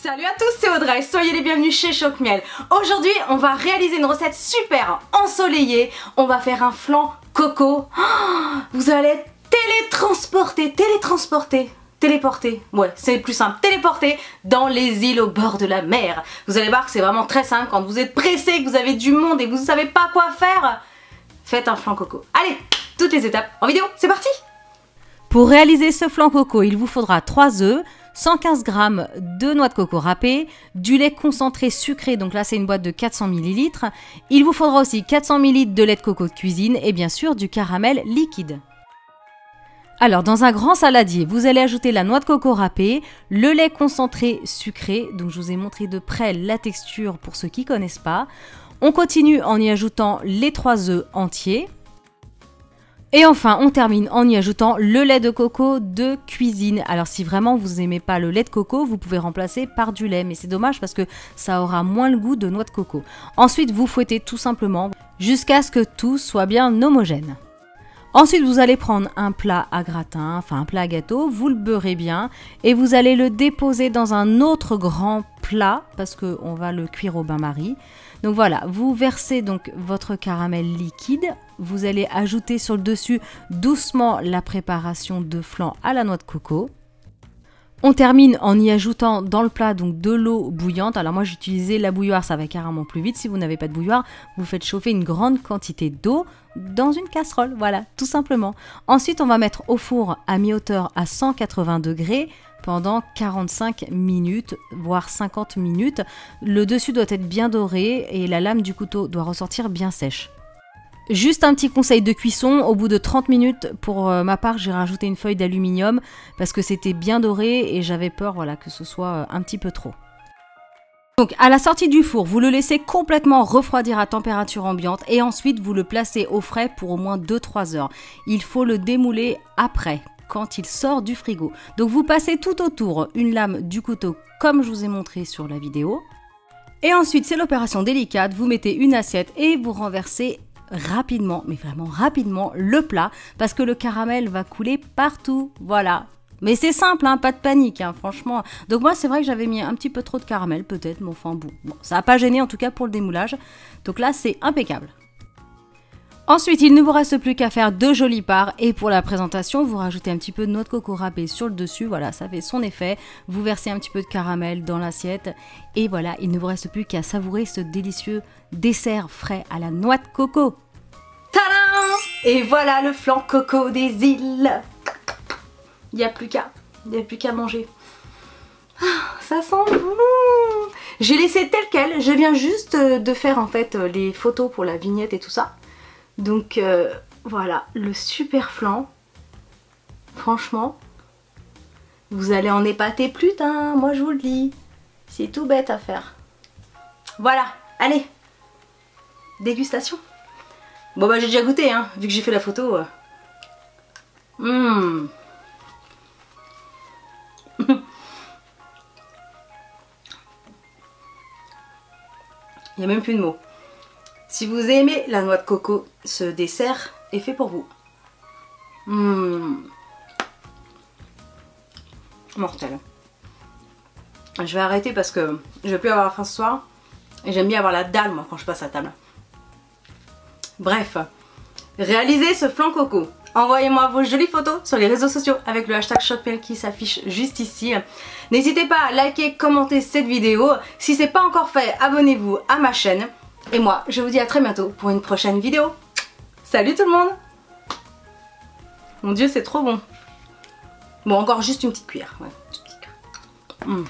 Salut à tous, c'est Audrey, soyez les bienvenus chez Choc Miel. Aujourd'hui, on va réaliser une recette super ensoleillée. On va faire un flan coco. Vous allez être téléporté, ouais, c'est plus simple, téléporté dans les îles au bord de la mer. Vous allez voir que c'est vraiment très simple. Quand vous êtes pressé, que vous avez du monde et que vous ne savez pas quoi faire, faites un flan coco. Allez, toutes les étapes en vidéo, c'est parti! Pour réaliser ce flan coco, il vous faudra 3 œufs, 115 g de noix de coco râpée, du lait concentré sucré, donc là c'est une boîte de 400 ml. Il vous faudra aussi 400 ml de lait de coco de cuisine et bien sûr du caramel liquide. Alors dans un grand saladier, vous allez ajouter la noix de coco râpée, le lait concentré sucré, donc je vous ai montré de près la texture pour ceux qui ne connaissent pas. On continue en y ajoutant les 3 œufs entiers. Et enfin, on termine en y ajoutant le lait de coco de cuisine. Alors si vraiment vous n'aimez pas le lait de coco, vous pouvez remplacer par du lait. Mais c'est dommage parce que ça aura moins le goût de noix de coco. Ensuite, vous fouettez tout simplement jusqu'à ce que tout soit bien homogène. Ensuite, vous allez prendre un plat à gratin, enfin un plat à gâteau, vous le beurrez bien et vous allez le déposer dans un autre grand plat parce qu'on va le cuire au bain-marie. Donc voilà, vous versez donc votre caramel liquide, vous allez ajouter sur le dessus doucement la préparation de flan à la noix de coco. On termine en y ajoutant dans le plat donc de l'eau bouillante. Alors moi j'ai utilisé la bouilloire, ça va carrément plus vite. Si vous n'avez pas de bouilloire, vous faites chauffer une grande quantité d'eau dans une casserole, voilà, tout simplement. Ensuite on va mettre au four à mi-hauteur à 180 degrés pendant 45 minutes, voire 50 minutes. Le dessus doit être bien doré et la lame du couteau doit ressortir bien sèche. Juste un petit conseil de cuisson, au bout de 30 minutes, pour ma part, j'ai rajouté une feuille d'aluminium parce que c'était bien doré et j'avais peur voilà, que ce soit un petit peu trop. Donc à la sortie du four, vous le laissez complètement refroidir à température ambiante et ensuite vous le placez au frais pour au moins 2-3 heures. Il faut le démouler après, quand il sort du frigo. Donc vous passez tout autour une lame du couteau comme je vous ai montré sur la vidéo. Et ensuite, c'est l'opération délicate, vous mettez une assiette et vous renversez rapidement, mais vraiment rapidement, le plat parce que le caramel va couler partout, voilà. Mais c'est simple, hein, pas de panique, hein, franchement. Donc moi, c'est vrai que j'avais mis un petit peu trop de caramel, peut-être, mais enfin bon, ça n'a pas gêné en tout cas pour le démoulage. Donc là, c'est impeccable. Ensuite, il ne vous reste plus qu'à faire 2 jolies parts et pour la présentation, vous rajoutez un petit peu de noix de coco râpée sur le dessus, voilà, ça fait son effet. Vous versez un petit peu de caramel dans l'assiette et voilà, il ne vous reste plus qu'à savourer ce délicieux dessert frais à la noix de coco. Tadam! Et voilà le flan coco des îles. Il n'y a plus qu'à manger. Ah, ça sent bon. J'ai laissé tel quel, je viens juste de faire en fait les photos pour la vignette et tout ça. Donc voilà, le super flan. Franchement, vous allez en épater plus d'un, moi je vous le dis. C'est tout bête à faire. Voilà, allez, dégustation. Bon bah j'ai déjà goûté, hein, vu que j'ai fait la photo. Il n'y a même plus de mots. Si vous aimez la noix de coco, ce dessert est fait pour vous. Mortel. Je vais arrêter parce que je vais plus avoir faim ce soir. Et j'aime bien avoir la dalle moi quand je passe à table. Bref, réalisez ce flan coco. Envoyez-moi vos jolies photos sur les réseaux sociaux avec le hashtag ChocMiel qui s'affiche juste ici. N'hésitez pas à liker, commenter cette vidéo. Si ce n'est pas encore fait, abonnez-vous à ma chaîne. Et moi, je vous dis à très bientôt pour une prochaine vidéo. Salut tout le monde! Mon Dieu, c'est trop bon. Bon, encore juste une petite cuillère. Ouais, une petite cuillère.